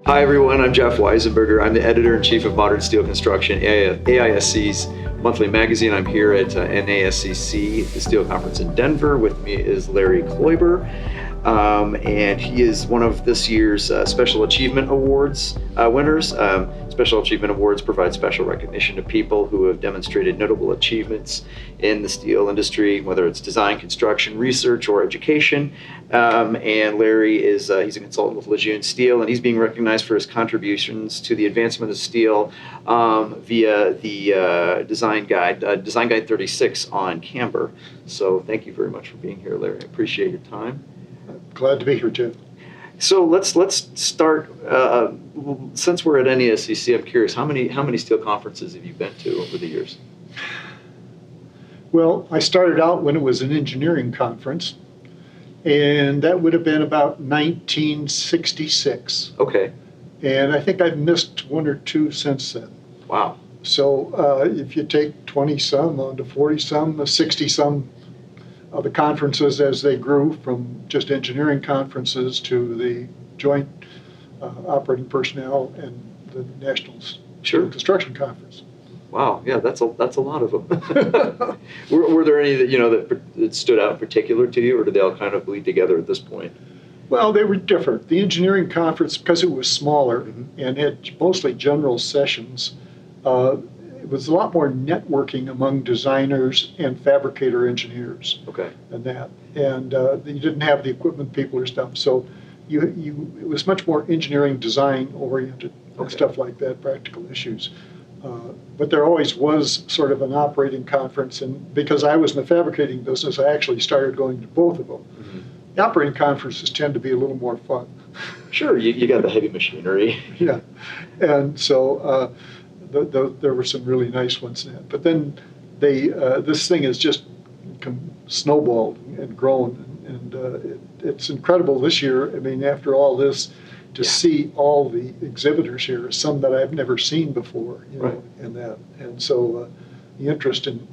Hi everyone, I'm Jeff Weisenberger. I'm the editor-in-chief of Modern Steel Construction, AISC's monthly magazine. I'm here at NASCC, the Steel Conference in Denver. With me is Larry Kloiber, and he is one of this year's Special Achievement Awards winners. Special Achievement Awards provide special recognition to people who have demonstrated notable achievements in the steel industry, whether it's design, construction, research, or education. And Larry is he's a consultant with LeJeune Steel, and he's being recognized for his contributions to the advancement of steel via the Design Guide 36 on Cambering. So thank you very much for being here, Larry. I appreciate your time. Glad to be here, Jeff. So let's start. Since we're at NASCC, I'm curious, how many steel conferences have you been to over the years? Well, I started out when it was an engineering conference, and that would have been about 1966. Okay. And I think I've missed one or two since then. Wow. So if you take 20-some on to 40-some, 60-some of the conferences as they grew from just engineering conferences to the joint operating personnel and the National Steel Construction Conference. Wow, yeah, that's a lot of them. were there any that stood out in particular to you, or did they all kind of bleed together at this point? Well, they were different. The engineering conference, because it was smaller and had mostly general sessions, it was a lot more networking among designers and fabricator engineers. Okay. And that, and you didn't have the equipment people or stuff, so it was much more engineering design oriented and stuff like that, practical issues. But there always was sort of an operating conference, and because I was in the fabricating business, I actually started going to both of them. Mm-hmm. The operating conferences tend to be a little more fun. Sure, you got the heavy machinery. Yeah, and so there were some really nice ones in that. But then this thing has just snowballed and grown, and it's incredible this year. I mean, after all this, to see all the exhibitors here, some that I've never seen before, and so the interest in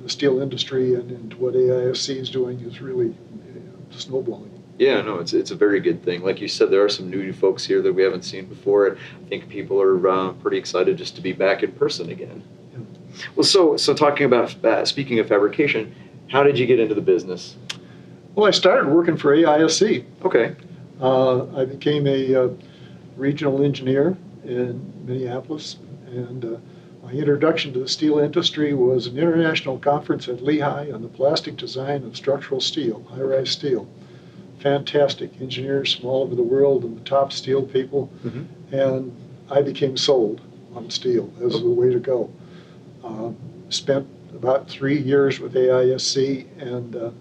the steel industry and in what AISC is doing is really snowballing. Yeah, no, it's a very good thing. Like you said, there are some new folks here that we haven't seen before. I think people are pretty excited just to be back in person again. Yeah. Well, so talking about speaking of fabrication, how did you get into the business? Well, I started working for AISC. Okay. I became a regional engineer in Minneapolis, and my introduction to the steel industry was an international conference at Lehigh on the plastic design of structural steel, high-rise steel. Fantastic engineers from all over the world and the top steel people, and I became sold on steel as the way to go. Spent about 3 years with AISC, and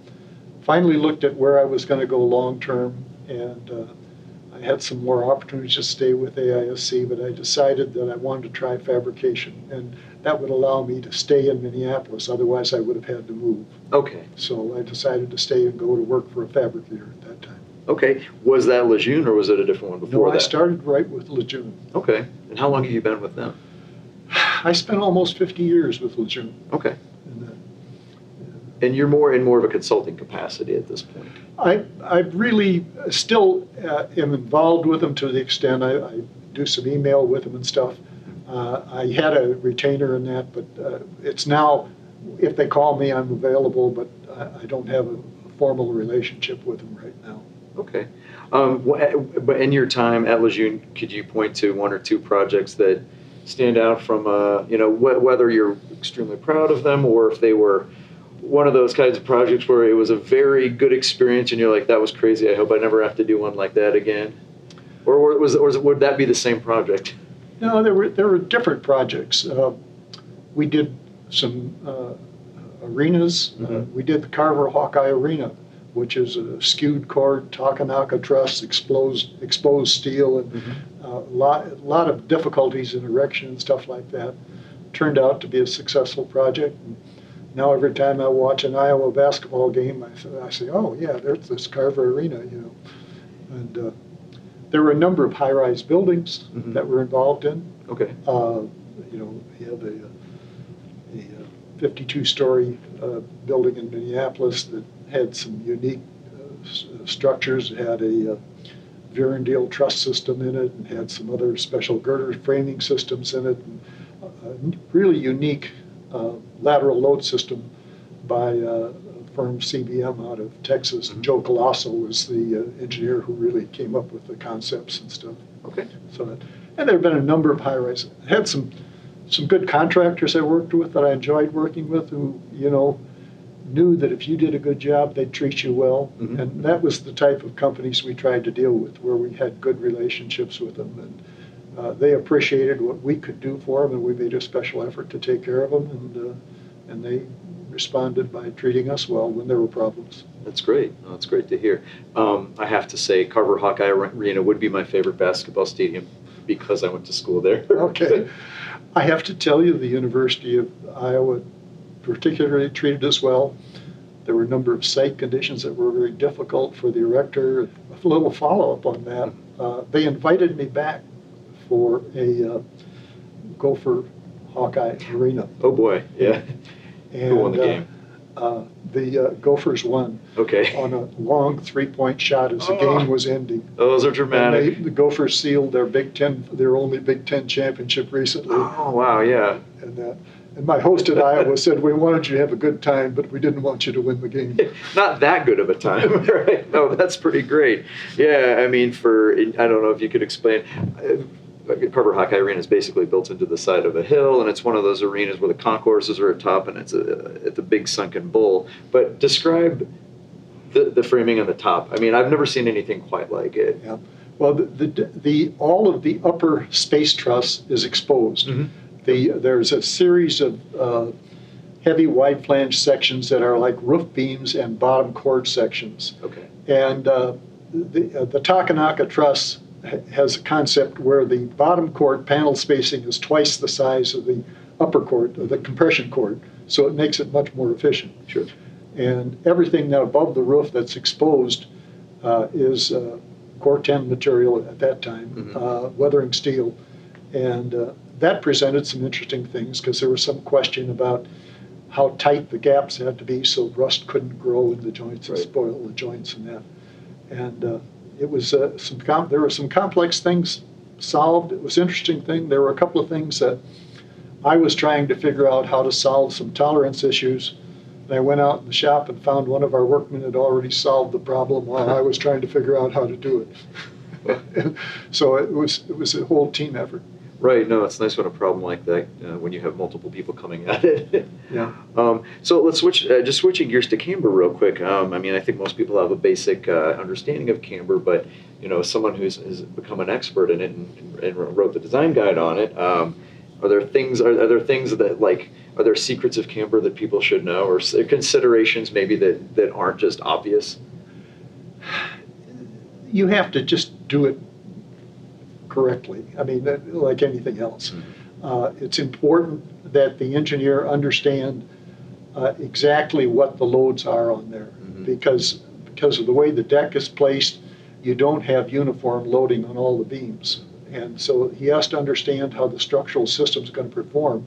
finally looked at where I was going to go long term, and I had some more opportunities to stay with AISC, but I decided that I wanted to try fabrication, and that would allow me to stay in Minneapolis. Otherwise, I would have had to move. Okay. So I decided to stay and go to work for a fabricator at that time. Okay. Was that LeJeune, or was it a different one before that? No, I started right with LeJeune. Okay. And how long have you been with them? I spent almost 50 years with LeJeune. Okay. And you're more in more of a consulting capacity at this point. I really still am involved with them to the extent I do some email with them and stuff. I had a retainer in that, but it's now, if they call me, I'm available, but I don't have a formal relationship with them right now. Okay. But in your time at LeJeune, could you point to one or two projects that stand out from, whether you're extremely proud of them or if they were one of those kinds of projects where it was a very good experience and you're like, that was crazy, I hope I never have to do one like that again? Or would that be the same project? No, there were different projects. We did some arenas. We did the Carver Hawkeye Arena, which is a skewed cord, Takanaka truss, exposed steel, and a lot of difficulties in erection and stuff like that. Turned out to be a successful project. And now every time I watch an Iowa basketball game, I say, oh yeah, there's this Carver Arena, And there were a number of high-rise buildings that were involved in. Okay. We have a 52-story building in Minneapolis that had some unique structures. It had a Virendale truss system in it and had some other special girder framing systems in it. And a really unique lateral load system by firm CBM out of Texas. Mm-hmm. Joe Colosso was the engineer who really came up with the concepts and stuff. Okay. And there have been a number of high-rise. I had some good contractors I worked with that I enjoyed working with who, knew that if you did a good job, they'd treat you well. Mm-hmm. And that was the type of companies we tried to deal with, where we had good relationships with them. And they appreciated what we could do for them, and we made a special effort to take care of them. And they responded by treating us well when there were problems. That's great. Oh, that's great to hear. I have to say, Carver Hawkeye Arena would be my favorite basketball stadium because I went to school there. Okay. I have to tell you, the University of Iowa particularly treated us well. There were a number of site conditions that were very difficult for the erector. A little follow-up on that. They invited me back for a Gopher Hawkeye Arena. Oh boy, yeah. And, who won the game? The Gophers won. Okay. On a long three-point shot as the game was ending. Those are dramatic. The Gophers sealed their their only Big Ten championship recently. Oh wow, yeah. And my host at Iowa said, we wanted you to have a good time, but we didn't want you to win the game. Not that good of a time, right? No, that's pretty great. Yeah, I mean, I don't know if you could explain. Carver Hawkeye Arena is basically built into the side of a hill, and it's one of those arenas where the concourses are at top, and it's at the big sunken bowl. But describe the framing on the top. I mean, I've never seen anything quite like it. Yeah. Well, all of the upper space truss is exposed. Mm-hmm. There's a series of heavy wide flange sections that are like roof beams and bottom chord sections. Okay. And the Takanaka truss has a concept where the bottom chord panel spacing is twice the size of the upper chord, the compression chord, so it makes it much more efficient. Sure. And everything now above the roof that's exposed is Core 10 material at that time, mm-hmm. Weathering steel. And that presented some interesting things because there was some question about how tight the gaps had to be so rust couldn't grow in the joints and spoil the joints and that. And it was there were some complex things solved. It was an interesting thing. There were a couple of things that I was trying to figure out how to solve some tolerance issues. And I went out in the shop and found one of our workmen had already solved the problem while I was trying to figure out how to do it. So it was a whole team effort. Right. No, it's nice when a problem like that, when you have multiple people coming at it. Yeah. So let's switch, just switching gears to camber real quick. I mean, I think most people have a basic understanding of camber, but, someone has become an expert in it and wrote the design guide on it. Are there things that, are there secrets of camber that people should know, or considerations maybe that aren't just obvious? You have to just do it correctly. I mean, like anything else. Mm-hmm. It's important that the engineer understand exactly what the loads are on there, mm-hmm. because of the way the deck is placed, you don't have uniform loading on all the beams. And so he has to understand how the structural system is going to perform,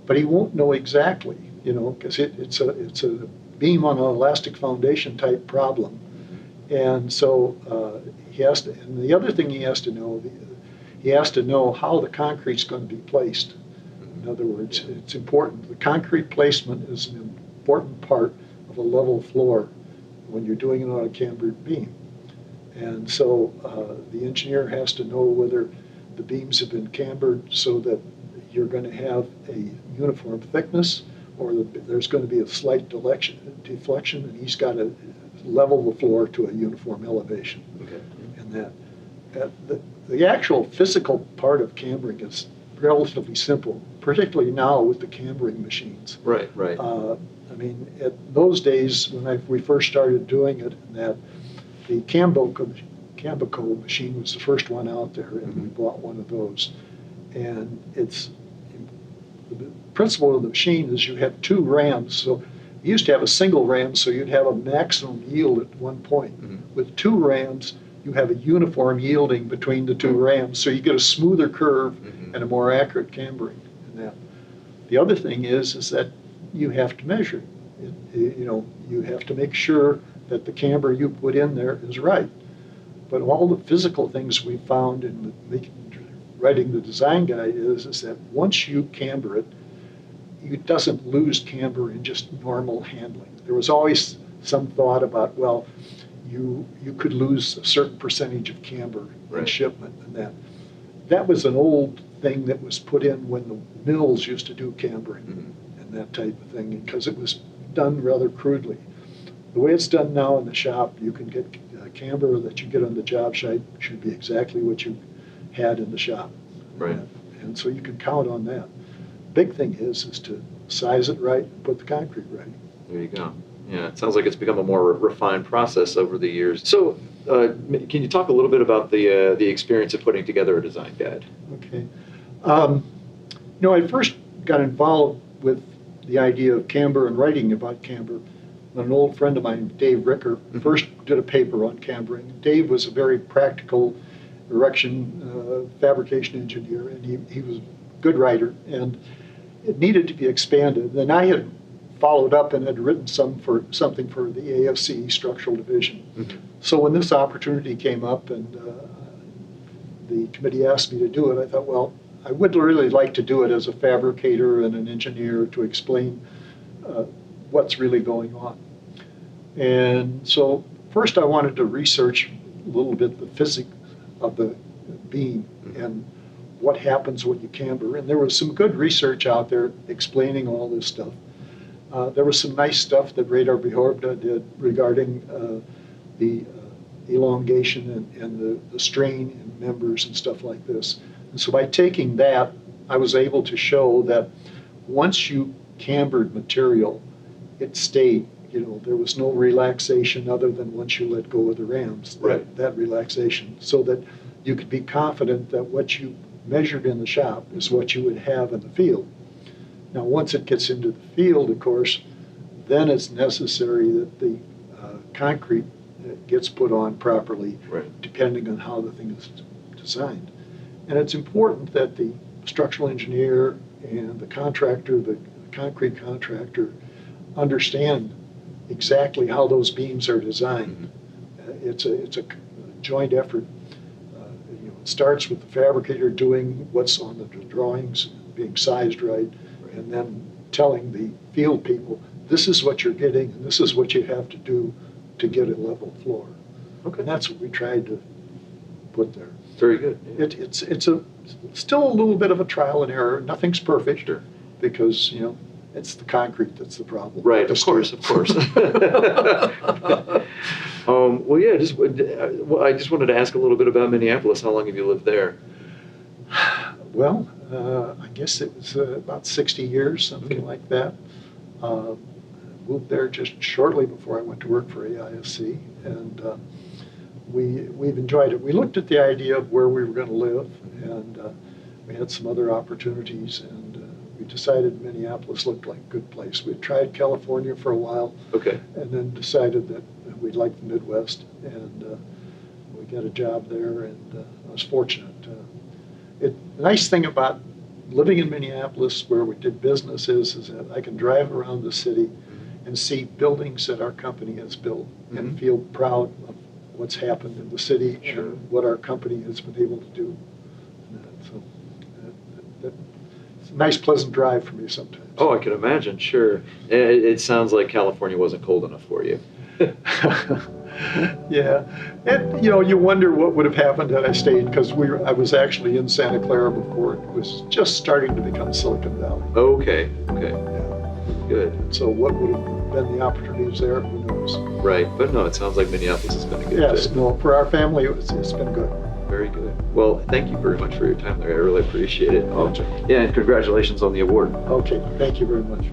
but he won't know exactly, because it's a beam on an elastic foundation type problem. And so he has to, and the other thing he has to know how the concrete's going to be placed. In other words, it's important. The concrete placement is an important part of a level floor when you're doing it on a cambered beam. And so the engineer has to know whether the beams have been cambered so that you're going to have a uniform thickness, or there's going to be a slight deflection, and he's got to level the floor to a uniform elevation. Okay. And the actual physical part of cambering is relatively simple, particularly now with the cambering machines. Right. I mean, at those days when we first started doing it, the Cambico machine was the first one out there, and mm-hmm. we bought one of those. And the principle of the machine is you have two rams. So you used to have a single ram, so you'd have a maximum yield at one point. Mm-hmm. With two rams, you have a uniform yielding between the two rams, so you get a smoother curve mm-hmm. and a more accurate cambering in that. The other thing is that you have to measure. You have to make sure that the camber you put in there is right. But all the physical things we found in writing the design guide is that once you camber it, it doesn't lose camber in just normal handling. There was always some thought about, well, you could lose a certain percentage of camber in shipment, and that was an old thing that was put in when the mills used to do cambering and that type of thing, because it was done rather crudely. The way it's done now in the shop, you can get camber that you get on the job site should be exactly what you had in the shop. Right. And so you can count on that. Big thing is to size it right and put the concrete right. There you go. Yeah, it sounds like it's become a more refined process over the years. So, can you talk a little bit about the experience of putting together a design guide? Okay. I first got involved with the idea of camber and writing about camber. An old friend of mine, Dave Ricker, first did a paper on cambering. Dave was a very practical erection fabrication engineer, and he was a good writer, and it needed to be expanded. And I had followed up and had written something for the AFC structural division. So when this opportunity came up and the committee asked me to do it, I thought, well, I would really like to do it as a fabricator and an engineer to explain what's really going on. And so first I wanted to research a little bit the physics of the beam and what happens when you camber. And there was some good research out there explaining all this stuff. There was some nice stuff that Radar Behorda did regarding the elongation and the strain in members and stuff like this. And so by taking that, I was able to show that once you cambered material, it stayed. There was no relaxation other than once you let go of the rams, that relaxation, so that you could be confident that what you measured in the shop is what you would have in the field. Now, once it gets into the field, of course, then it's necessary that the concrete gets put on properly, depending on how the thing is designed. And it's important that the structural engineer and the contractor, the concrete contractor, understand exactly how those beams are designed. It's a joint effort. It starts with the fabricator doing what's on the drawings, being sized right, and then telling the field people, this is what you're getting, and this is what you have to do to get a level floor. Okay. And that's what we tried to put there. Very good. Yeah. It's still a little bit of a trial and error. Nothing's perfect, because it's the concrete that's the problem. Right. Of course. Well, yeah. I just wanted to ask a little bit about Minneapolis. How long have you lived there? Well, I guess it was about 60 years, something like that. Moved there just shortly before I went to work for AISC, and we've enjoyed it. We looked at the idea of where we were going to live, and we had some other opportunities, and we decided Minneapolis looked like a good place. We tried California for a while, and then decided that we'd like the Midwest, and we got a job there, and I was fortunate. The nice thing about living in Minneapolis, where we did business, is that I can drive around the city and see buildings that our company has built and feel proud of what's happened in the city and what our company has been able to do. So it's a nice, pleasant drive for me sometimes. Oh, I can imagine, sure. It sounds like California wasn't cold enough for you. Yeah, and you wonder what would have happened had I stayed, because I was actually in Santa Clara before it was just starting to become Silicon Valley. Okay. Yeah. Good. So what would have been the opportunities there? Who knows? Right, but no, it sounds like Minneapolis has been a good Yes, fit. no, for our family, it's been good. Very good. Well, thank you very much for your time there. I really appreciate it. Yeah, and congratulations on the award. Okay, thank you very much.